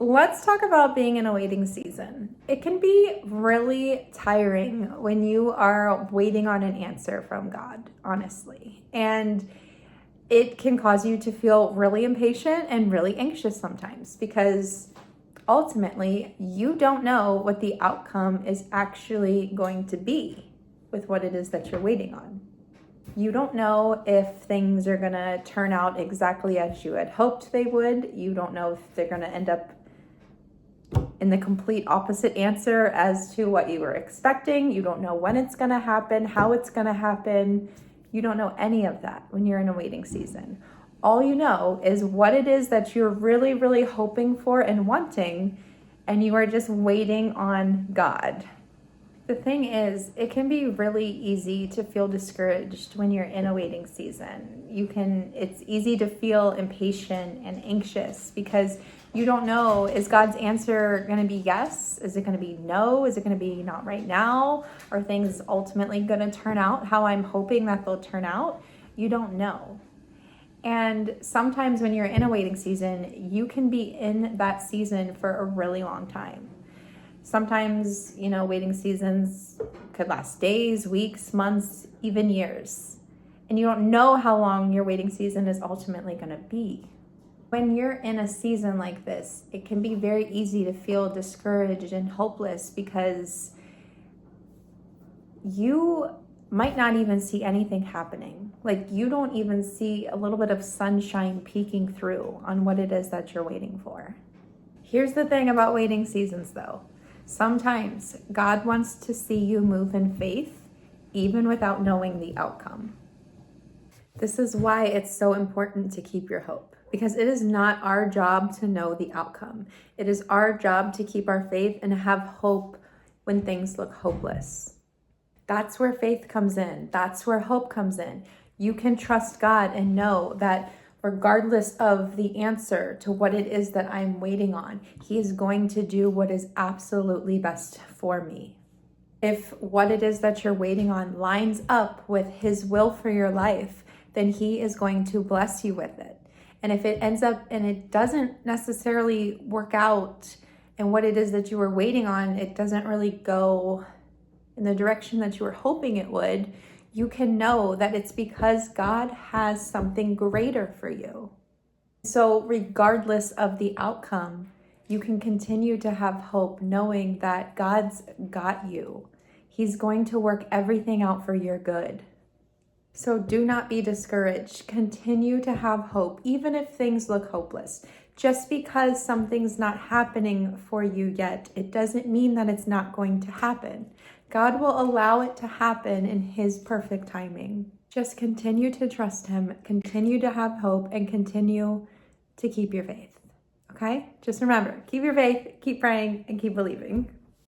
Let's talk about being in a waiting season. It can be really tiring when you are waiting on an answer from God, honestly. And it can cause you to feel really impatient and really anxious sometimes because ultimately you don't know what the outcome is actually going to be with what it is that you're waiting on. You don't know if things are going to turn out exactly as you had hoped they would. You don't know if they're going to end up in the complete opposite answer as to what you were expecting. You don't know when it's going to happen, how it's going to happen. You don't know any of that when you're in a waiting season. All you know is what it is that you're really, really hoping for and wanting, and you are just waiting on God. The thing is, it can be really easy to feel discouraged when you're in a waiting season. It's easy to feel impatient and anxious because you don't know, is God's answer going to be yes? Is it going to be no? Is it going to be not right now? Are things ultimately going to turn out how I'm hoping that they'll turn out? You don't know. And sometimes when you're in a waiting season, you can be in that season for a really long time. Sometimes, waiting seasons could last days, weeks, months, even years. And you don't know how long your waiting season is ultimately going to be. When you're in a season like this, it can be very easy to feel discouraged and hopeless because you might not even see anything happening. Like you don't even see a little bit of sunshine peeking through on what it is that you're waiting for. Here's the thing about waiting seasons though. Sometimes God wants to see you move in faith, even without knowing the outcome. This is why it's so important to keep your hope, because it is not our job to know the outcome. It is our job to keep our faith and have hope when things look hopeless. That's where faith comes in. That's where hope comes in. You can trust God and know that regardless of the answer to what it is that I'm waiting on, He is going to do what is absolutely best for me. If what it is that you're waiting on lines up with His will for your life, then He is going to bless you with it. And if it ends up and it doesn't necessarily work out and what it is that you were waiting on, it doesn't really go in the direction that you were hoping it would, you can know that it's because God has something greater for you. So regardless of the outcome, you can continue to have hope knowing that God's got you. He's going to work everything out for your good. So do not be discouraged. Continue to have hope, even if things look hopeless. Just because something's not happening for you yet, it doesn't mean that it's not going to happen. God will allow it to happen in His perfect timing. Just continue to trust Him, continue to have hope, and continue to keep your faith. Okay? Just remember, keep your faith, keep praying, and keep believing.